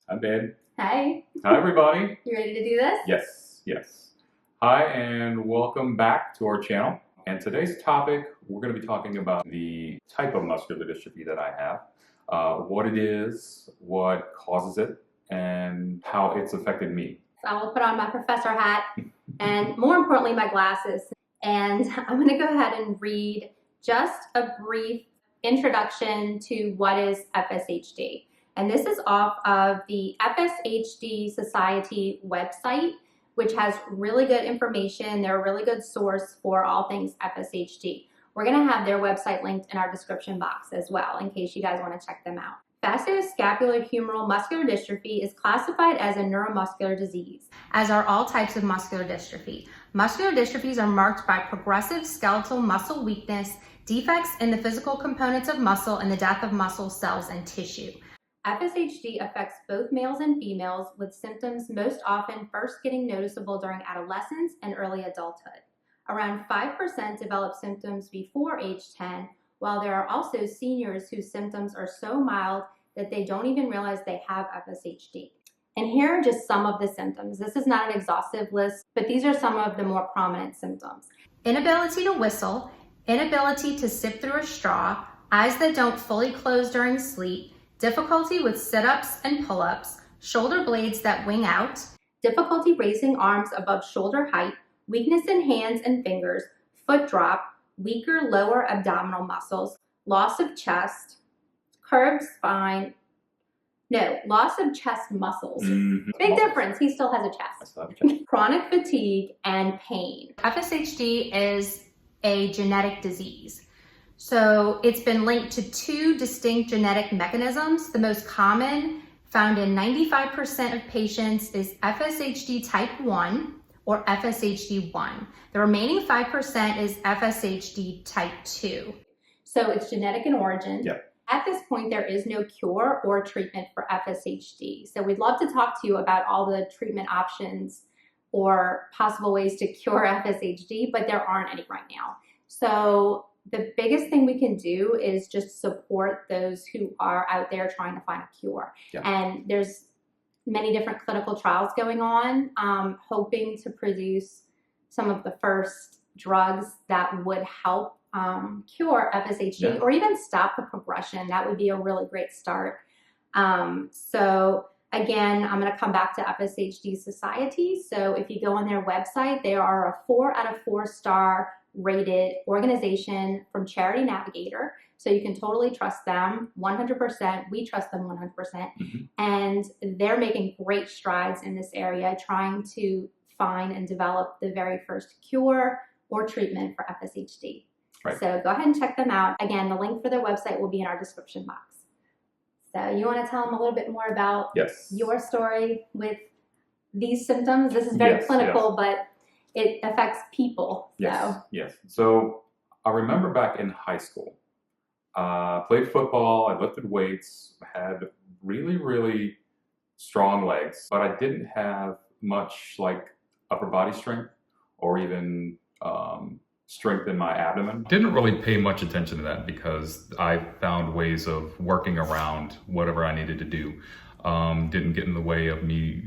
I'm Ben. Hi. Hi, everybody. You ready to do this? Yes. Hi, and welcome back to our channel. And today's topic, we're going to be talking about the type of muscular dystrophy that I have, what it is, what causes it, and how it's affected me. So I will put on my professor hat and more importantly, my glasses. And I'm going to go ahead and read just a brief introduction to what is FSHD. And this is off of the FSHD Society website, which has really good information. They're a really good source for all things FSHD. We're going to have their website linked in our description box as well, in case you guys want to check them out. Facioscapulohumeral muscular dystrophy is classified as a neuromuscular disease, as are all types of muscular dystrophy. Muscular dystrophies are marked by progressive skeletal muscle weakness, defects in the physical components of muscle, and the death of muscle cells and tissue. FSHD affects both males and females, with symptoms most often first getting noticeable during adolescence and early adulthood. Around 5% develop symptoms before age 10, while there are also seniors whose symptoms are so mild that they don't even realize they have FSHD. And here are just some of the symptoms. This is not an exhaustive list, but these are some of the more prominent symptoms. Inability to whistle, inability to sip through a straw, eyes that don't fully close during sleep, difficulty with sit-ups and pull-ups, shoulder blades that wing out, difficulty raising arms above shoulder height, weakness in hands and fingers, foot drop, weaker lower abdominal muscles, loss of chest, curved spine, loss of chest muscles. Big difference, he still has a chest. Chronic fatigue and pain. FSHD is a genetic disease. So it's been linked to two distinct genetic mechanisms. The most common, found in 95% of patients, is FSHD type 1 or FSHD1. The remaining 5% is FSHD type 2. So it's genetic in origin. Yep. At this point, there is no cure or treatment for FSHD. So we'd love to talk to you about all the treatment options or possible ways to cure FSHD, but there aren't any right now. So the biggest thing we can do is just support those who are out there trying to find a cure. Yeah. And there's many different clinical trials going on, hoping to produce some of the first drugs that would help cure FSHD or even stop the progression. That would be a really great start. So again, I'm going to come back to FSHD Society. So if you go on their website, they are a 4 out of 4 star rated organization from Charity Navigator. So you can totally trust them 100%. We trust them 100%. And they're making great strides in this area, trying to find and develop the very first cure or treatment for FSHD. Right. So go ahead and check them out. Again, the link for their website will be in our description box. So you want to tell them a little bit more about your story with these symptoms? This is very clinical, but it affects people. Yes. So I remember back in high school, played football, I lifted weights, had really, really strong legs, but I didn't have much like upper body strength or even strength in my abdomen. Didn't really pay much attention to that because I found ways of working around whatever I needed to do. Didn't get in the way of me,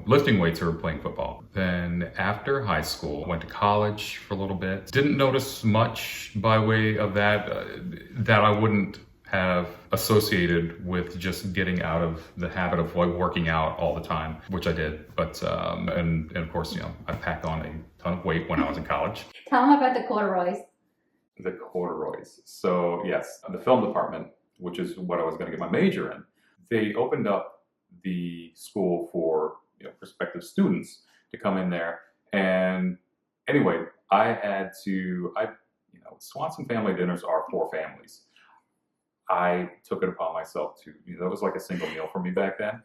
lifting weights or playing football. Then after high school, went to college for a little bit. Didn't notice much by way of that I wouldn't have associated with just getting out of the habit of working out all the time, which I did. But, and of course, I packed on a ton of weight when I was in college. Tell them about the corduroys. The corduroys. So yes, the film department, which is what I was going to get my major in, they opened up the school for prospective students to come in there. And anyway, Swanson family dinners are for families. I took it upon myself to, that was like a single meal for me back then.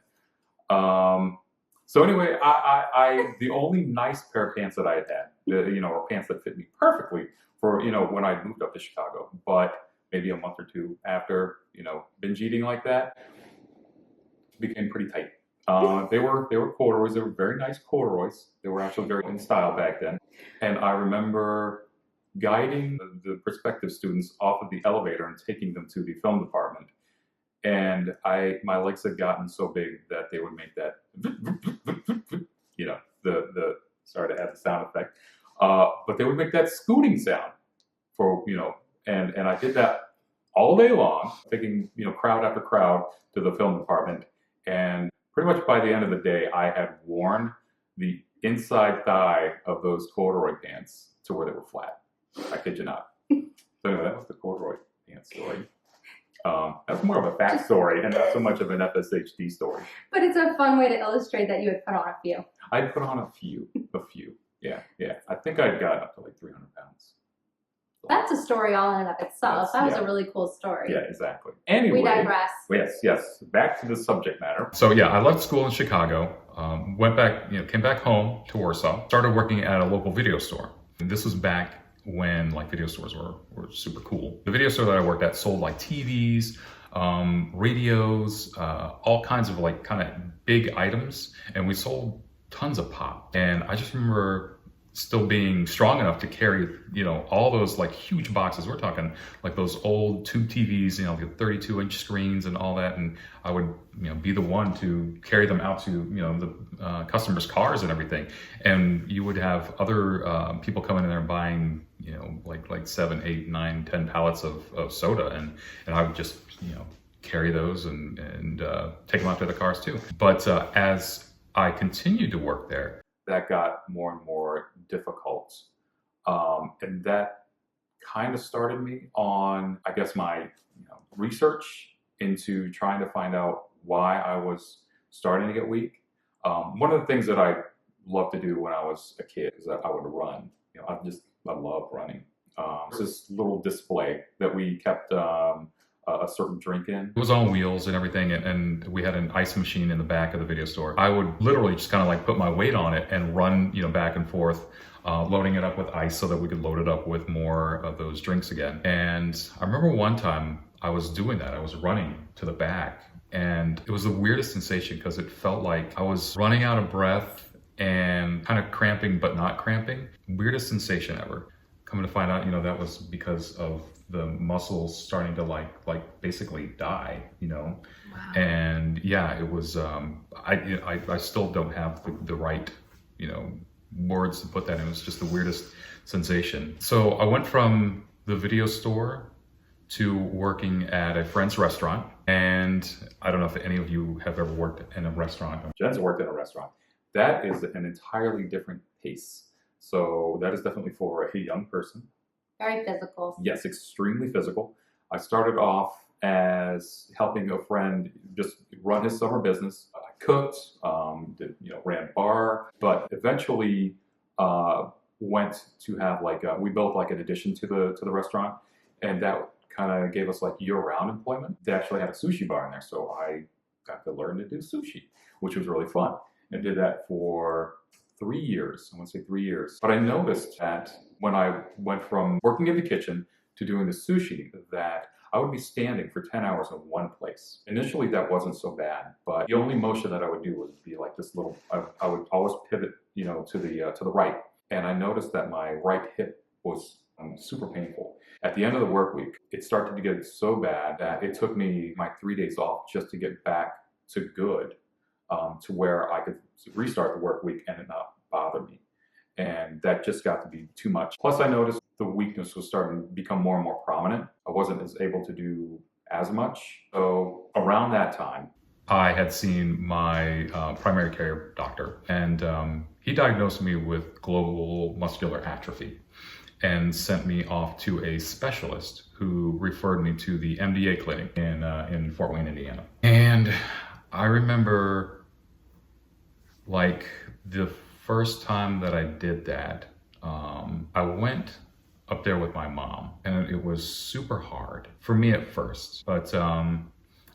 So anyway, I the only nice pair of pants that I had, or pants that fit me perfectly for, when I moved up to Chicago, but maybe a month or two after, binge eating like that, became pretty tight. They were corduroys. They were very nice corduroys. They were actually very in style back then. And I remember guiding the prospective students off of the elevator and taking them to the film department. and my legs had gotten so big that they would make that, you know, the sorry to add the sound effect, but they would make that scooting sound for, you know, and I did that all day long, taking, you know, crowd after crowd to the film department, and pretty much by the end of the day, I had worn the inside thigh of those corduroy pants to where they were flat. I kid you not. So anyway, that was the corduroy pants story. That's more of a fact story and not so much of an FSHD story. But it's a fun way to illustrate that you had put on a few. I put on a few. Yeah. I think I'd gotten up to like 300 pounds. That's a story all in and of itself. That was a really cool story. Yeah, exactly. Anyway, we digress. Yes. Back to the subject matter. So yeah, I left school in Chicago, went back, came back home to Warsaw, started working at a local video store. And this was back when like video stores were super cool. The video store that I worked at sold like TVs, radios, all kinds of like kind of big items, and we sold tons of pop. And I just remember still being strong enough to carry, all those like huge boxes. We're talking like those old tube TVs, like 32-inch screens and all that. And I would, be the one to carry them out to, the customers' cars and everything. And you would have other people coming in there and buying, like 7, 8, 9, 10 pallets of soda. And I would just, carry those and take them out to the cars too. But as I continued to work there, that got more and more difficult. And that kind of started me on, I guess, my research into trying to find out why I was starting to get weak. One of the things that I loved to do when I was a kid is that I would run. I love running. It's this little display that we kept a certain drink in. It was on wheels and everything, and we had an ice machine in the back of the video store. I would literally just kind of like put my weight on it and run, back and forth, loading it up with ice so that we could load it up with more of those drinks again. And I remember one time I was doing that. I was running to the back, and it was the weirdest sensation because it felt like I was running out of breath and kind of cramping but not cramping. Weirdest sensation ever. Coming to find out, that was because of the muscles starting to like basically die, Wow. And yeah, it was, I still don't have the right, words to put that in. It was just the weirdest sensation. So I went from the video store to working at a friend's restaurant. And I don't know if any of you have ever worked in a restaurant. Jen's worked in a restaurant. That is an entirely different pace. So that is definitely for a young person. Very physical. Yes, extremely physical. I started off as helping a friend just run his summer business. I cooked, ran bar, but eventually went to have we built like an addition to the restaurant, and that kind of gave us like year-round employment. They actually had a sushi bar in there, so I got to learn to do sushi, which was really fun, and did that for 3 years. I want to say 3 years. But I noticed that when I went from working in the kitchen to doing the sushi, that I would be standing for 10 hours in one place. Initially, that wasn't so bad, but the only motion that I would do would be like this little, I would always pivot, to the right. And I noticed that my right hip was super painful. At the end of the work week, it started to get so bad that it took me my 3 days off just to get back to good, to where I could restart the work week and it not bother me. And that just got to be too much. Plus, I noticed the weakness was starting to become more and more prominent. I wasn't as able to do as much. So around that time, I had seen my primary care doctor, and he diagnosed me with global muscular atrophy and sent me off to a specialist who referred me to the MDA clinic in Fort Wayne, Indiana. And I remember like the first time that I did that, I went up there with my mom, and it was super hard for me at first. But I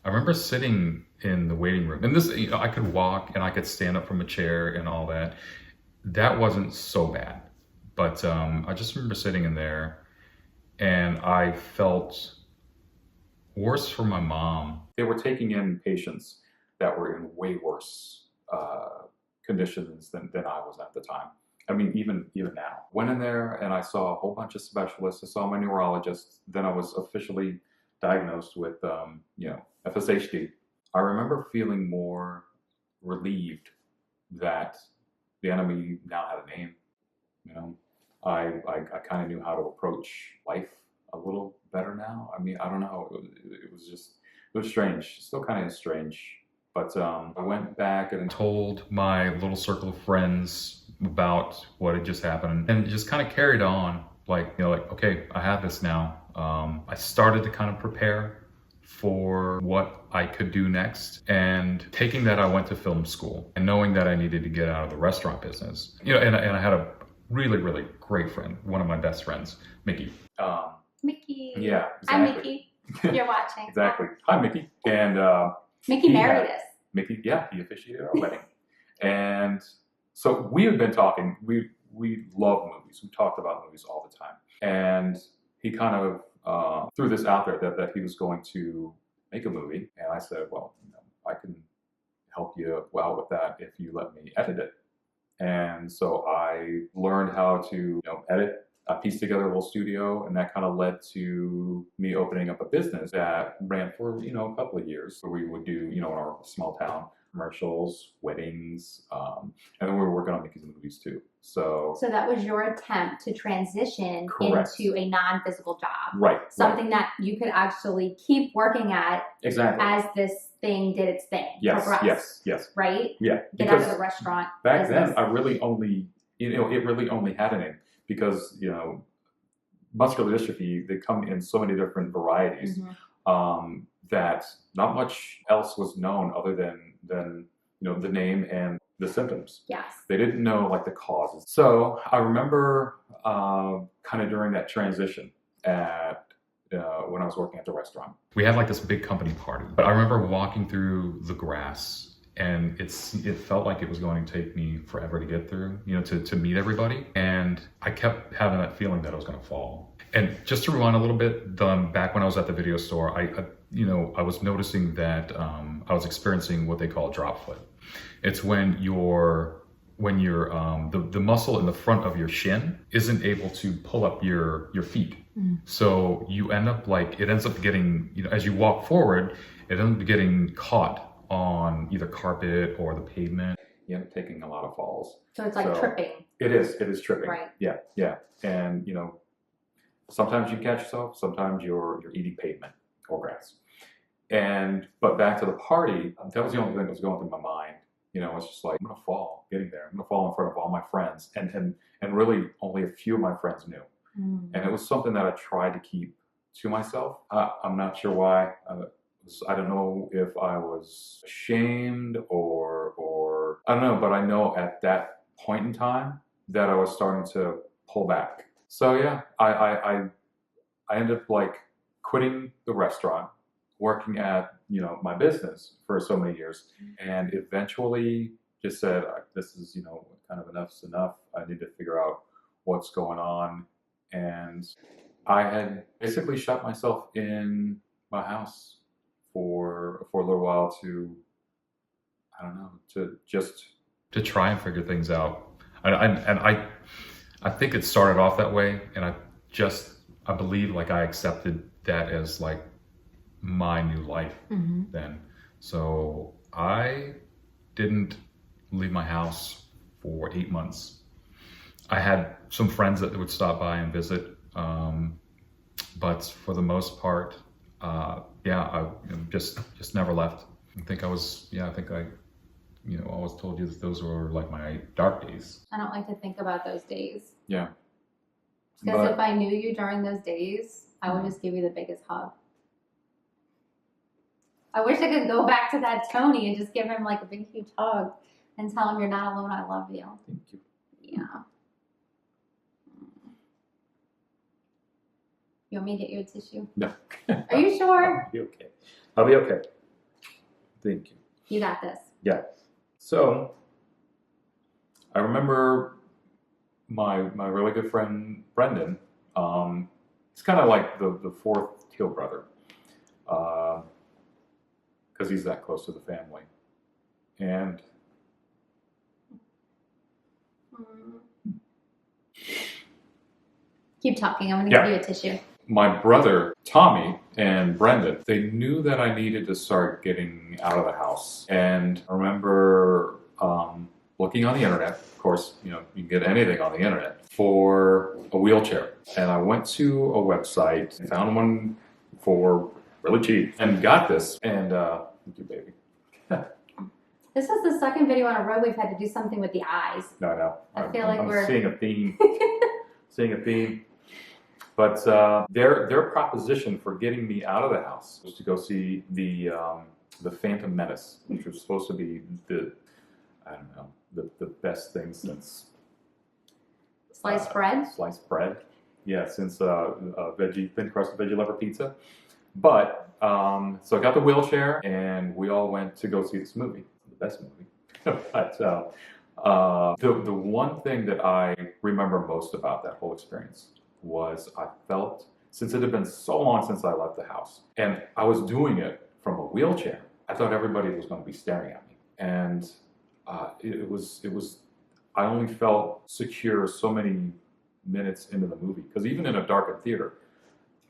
remember sitting in the waiting room, and this, I could walk and I could stand up from a chair and all that. That wasn't so bad. But I just remember sitting in there, and I felt worse for my mom. They were taking in patients that were in way worse conditions than I was at the time. I mean, even now. Went in there and I saw a whole bunch of specialists. I saw my neurologist. Then I was officially diagnosed with, FSHD. I remember feeling more relieved that the enemy now had a name. You know, I kind of knew how to approach life a little better now. I mean, I don't know. It was strange. Still kind of strange. But I went back and told my little circle of friends about what had just happened, and just kind of carried on. Like, okay, I have this now. I started to kind of prepare for what I could do next. And taking that, I went to film school, and knowing that I needed to get out of the restaurant business. And I had a really, really great friend, one of my best friends, Mickey. Mickey. Yeah, exactly. Hi, Mickey. You're watching. Exactly. Hi, Mickey. And Mickey married us. Mickey, yeah, he officiated our wedding. And so we had been talking. We love movies. We talked about movies all the time. And he kind of threw this out there that he was going to make a movie. And I said, well, I can help you out with that if you let me edit it. And so I learned how to edit. I pieced together a little studio, and that kind of led to me opening up a business that ran for a couple of years. So we would do in our small town commercials, weddings, and then we were working on Mickey's movies too. So that was your attempt to transition into a non-physical job, right? Something that you could actually keep working at, exactly, as this thing did its thing. Yes, progressed, yes, right. Yeah, get out of the restaurant back business. then. I really only it really only had a name because muscular dystrophy, they come in so many different varieties. Mm-hmm. That not much else was known other than the name and the symptoms. Yes. They didn't know like the causes. So I remember kind of during that transition at when I was working at the restaurant, we had like this big company party. But I remember walking through the grass, and it felt like it was going to take me forever to get through, to meet everybody. And I kept having that feeling that I was going to fall. And just to rewind a little bit, back when I was at the video store, I was noticing that I was experiencing what they call drop foot. It's when the muscle in the front of your shin isn't able to pull up your feet. Mm. So you end up it ends up getting, as you walk forward, it ends up getting caught on either carpet or the pavement. You end up taking a lot of falls. So it's like tripping. It is tripping. Right. Yeah. And sometimes you catch yourself, sometimes you're eating pavement or grass. But back to the party, that was the only thing that was going through my mind. It's just like, I'm gonna fall getting there. I'm gonna fall in front of all my friends, and really only a few of my friends knew. Mm. And it was something that I tried to keep to myself. I'm not sure why. I don't know if I was ashamed or I don't know, but I know at that point in time that I was starting to pull back. So yeah, I ended up quitting the restaurant, working at my business for so many years, and eventually just said, this is kind of enough's enough. I need to figure out what's going on. And I had basically shut myself in my house for a little while to try and figure things out. I think it started off that way, and I believe I accepted that as my new life. Mm-hmm. Then. So I didn't leave my house for 8 months. I had some friends that would stop by and visit, but for the most part, I just never left. I always told you that those were my dark days. I don't like to think about those days. Yeah. Because if I knew you during those days, I would just give you the biggest hug. I wish I could go back to that Tony and just give him a big, huge hug and tell him, you're not alone, I love you. Thank you. Yeah. You want me to get you a tissue? No. Are you sure? I'll be okay. I'll be okay. Thank you. You got this. Yeah. So I remember my really good friend Brendan. He's kind of like the fourth Teel brother, because he's that close to the family. And keep talking. I'm going to give you a tissue. my brother, Tommy, and Brendan, they knew that I needed to start getting out of the house. And I remember looking on the internet, of course, you can get anything on the internet, for a wheelchair. And I went to a website, found one for really cheap, and got this. And thank you, baby. This is the second video in a row we've had to do something with the eyes. No. I feel like I'm we're seeing a theme. Seeing a theme. But their proposition for getting me out of the house was to go see the Phantom Menace, which was supposed to be the best thing since sliced bread. Sliced bread, yeah, since thin crust veggie lever pizza. But so I got the wheelchair, and we all went to go see this movie, the best movie. But the one thing that I remember most about that whole experience was I felt, since it had been so long since I left the house, and I was doing it from a wheelchair, I thought everybody was going to be staring at me. And it was I only felt secure so many minutes into the movie, because even in a darkened theater,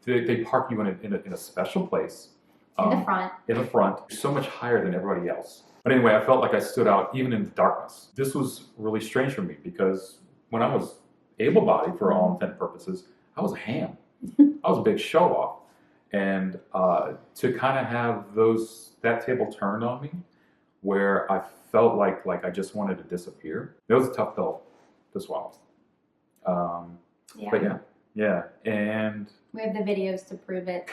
they park you in a special place. In the front. In the front, so much higher than everybody else. But anyway, I felt like I stood out even in the darkness. This was really strange for me, because when I was able-bodied, for all intent and purposes, I was a ham. I was a big show-off. And to kind of have that table turned on me, where I felt like I just wanted to disappear, it was a tough pill to swallow. Yeah. But yeah, and we have the videos to prove it.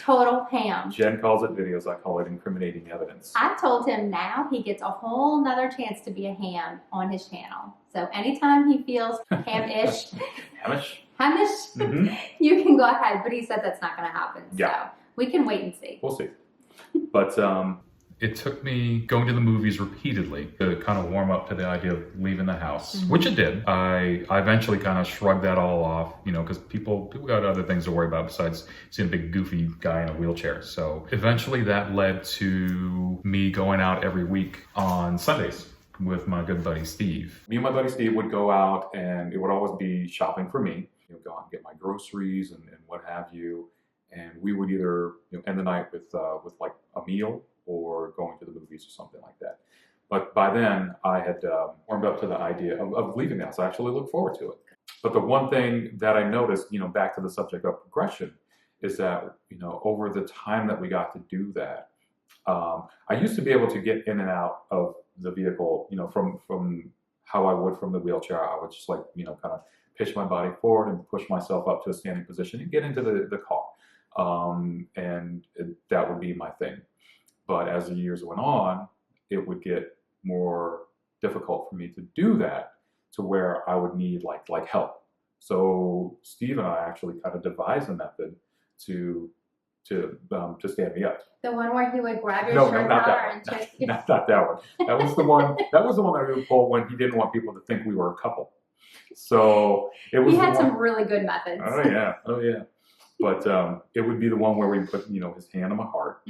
Total ham. Jen calls it videos. I call it incriminating evidence. I told him now he gets a whole nother chance to be a ham on his channel. So anytime he feels ham-ish, Mm-hmm. you can go ahead. But he said that's not going to happen. Yeah. So we can wait and see. We'll see. But it took me going to the movies repeatedly to kind of warm up to the idea of leaving the house, which it did. I eventually kind of shrugged that all off, because people got other things to worry about besides seeing a big goofy guy in a wheelchair. So eventually that led to me going out every week on Sundays with my good buddy Steve. Me and my buddy Steve would go out, and it would always be shopping for me. Go out and get my groceries and what have you. And we would either end the night with like a meal, or going to the movies or something like that. But by then, I had warmed up to the idea of leaving the house. I actually look forward to it. But the one thing that I noticed, back to the subject of progression, is that, over the time that we got to do that, I used to be able to get in and out of the vehicle, from how I would from the wheelchair. I would just kind of pitch my body forward and push myself up to a standing position and get into the car. That would be my thing. But as the years went on, it would get more difficult for me to do that, to where I would need like help. So Steve and I actually kind of devised a method to stand me up. The one where he would grab your shirt collar and twist you. Not that one. That was the one. That was the one that he would pull when he didn't want people to think we were a couple. So it was. He had some really good methods. Oh yeah. But it would be the one where we put his hand on my heart,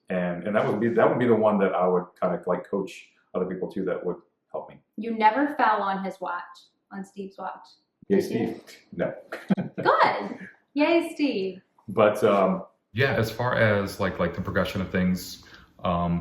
and that would be the one that I would kind of like coach other people to, that would help me. You never fell on his watch, on Steve's watch. Yay, Steve. No. Good. Yay, Steve. But as far as like the progression of things,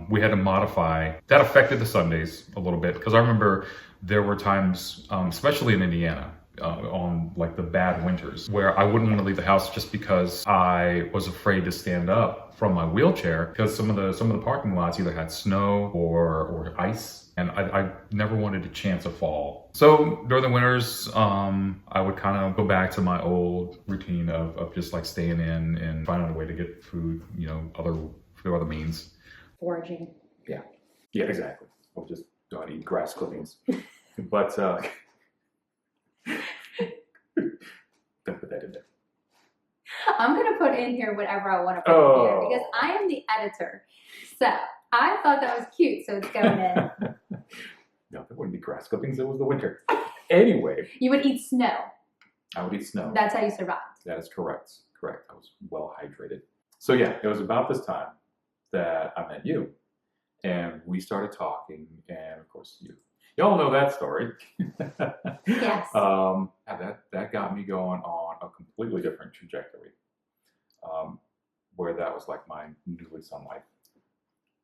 we had to modify. That affected the Sundays a little bit, because I remember there were times, especially in Indiana, on like the bad winters, where I wouldn't want to leave the house just because I was afraid to stand up from my wheelchair, because some of the parking lots either had snow or ice, and I never wanted to chance a fall. So during the winters, I would kind of go back to my old routine of just like staying in and finding a way to get food, through other means. Foraging. Yeah, exactly. I'll just go out and eat grass clippings. But don't put that in there. I'm going to put in here whatever I want to put in here, because I am the editor. So I thought that was cute, so it's going in. No, it wouldn't be grass clippings. It was the winter. Anyway. You would eat snow. I would eat snow. That's how you survived. That is correct. I was well hydrated. So yeah, it was about this time that I met you, and we started talking, and of course Y'all know that story. Yes. That got me going on a completely different trajectory, where that was like my new lease on life.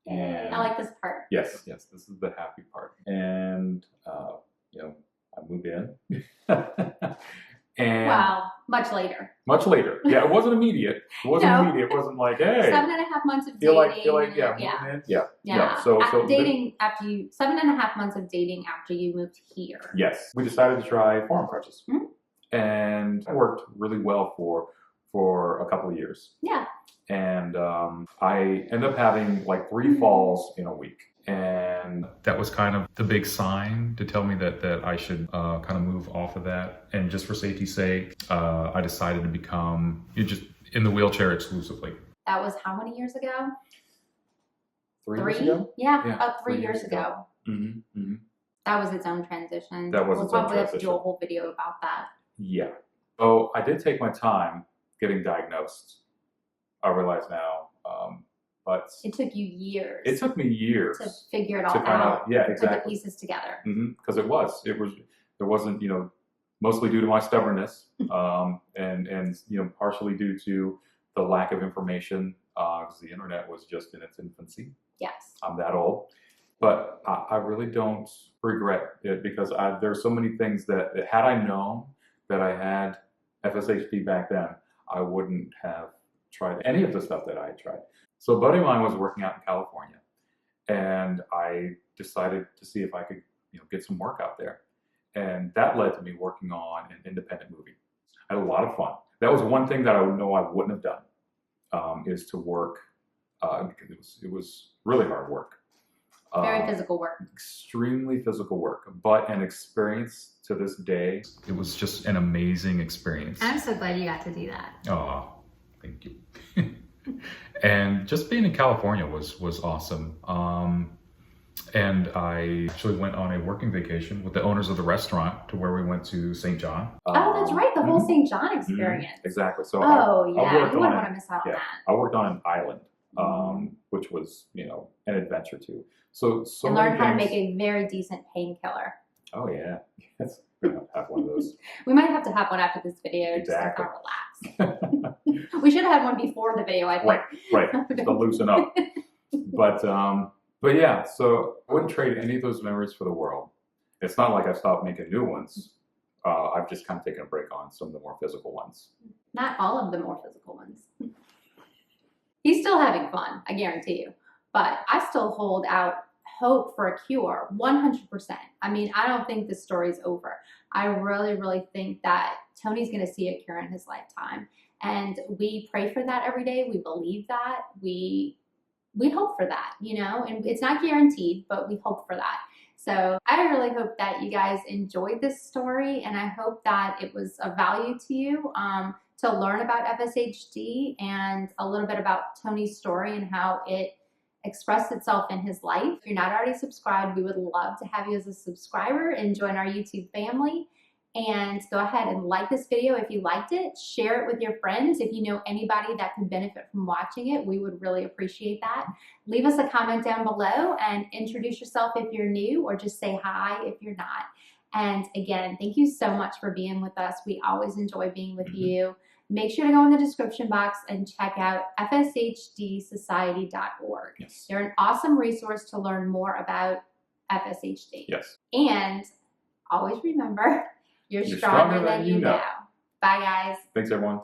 And I like this part. yes, this is the happy part. And I moved in. And wow, much later. Much later. Yeah, it wasn't immediate. It wasn't No. immediate. It wasn't like, hey. 7.5 months of Feel dating. like, yeah, moving in. Yeah. Yeah. So dating after you, 7.5 months of dating after you moved here. Yes. We decided to try forearm crutches. Mm-hmm. And it worked really well for a couple of years. Yeah. And I ended up having like 3 falls in a week. And that was kind of the big sign to tell me that I should kind of move off of that. And just for safety's sake, I decided to become just in the wheelchair exclusively. That was how many years ago? 3 years ago? Yeah, about 3 years ago. Mm-hmm. Mm-hmm. That was its own transition. That was we'll its own probably have to do transition. a whole video about that. Yeah. So I did take my time getting diagnosed. I realize now. But it took you years. It took me years to figure it all out. Yeah, exactly. Put the pieces together. Because it wasn't mostly due to my stubbornness, and partially due to the lack of information, because the internet was just in its infancy. Yes. I'm that old, but I really don't regret it, because there's so many things that had I known that I had FSHD back then, I wouldn't have tried any of the stuff that I had tried. So a buddy of mine was working out in California, and I decided to see if I could, get some work out there. And that led to me working on an independent movie. I had a lot of fun. That was one thing that I know I wouldn't have done, is to work, because it was really hard work. Very physical work. Extremely physical work, but an experience to this day. It was just an amazing experience. I'm so glad you got to do that. Oh, thank you. And just being in California was awesome. And I actually went on a working vacation with the owners of the restaurant to where we went to St. John. Oh, that's right. The whole St. John experience. Exactly. So you wouldn't want to miss out on that. I worked on an island, which was, an adventure too. So and learned how to make a very decent painkiller. Oh yeah. Yes. We're gonna have one of those. We might have to have one after this video, exactly. Just to kind of relax. We should have had one before the video, I think. Right. Just to loosen up. But yeah, so I wouldn't trade any of those memories for the world. It's not like I stopped making new ones. I've just kind of taken a break on some of the more physical ones. Not all of the more physical ones. He's still having fun, I guarantee you. But I still hold out hope for a cure, 100%. I mean, I don't think this story's over. I really, really think that Tony's going to see a cure in his lifetime. And we pray for that every day. We believe that. We hope for that, and it's not guaranteed, but we hope for that. So I really hope that you guys enjoyed this story, and I hope that it was of value to you to learn about FSHD and a little bit about Tony's story and how it expressed itself in his life. If you're not already subscribed, we would love to have you as a subscriber and join our YouTube family. And go ahead and like this video if you liked it. Share it with your friends. If you know anybody that could benefit from watching it, we would really appreciate that. Leave us a comment down below and introduce yourself if you're new, or just say hi if you're not. And again, thank you so much for being with us. We always enjoy being with you. Make sure to go in the description box and check out FSHDsociety.org. Yes. They're an awesome resource to learn more about FSHD. Yes. And always remember, you're stronger than you know. Bye, guys. Thanks, everyone.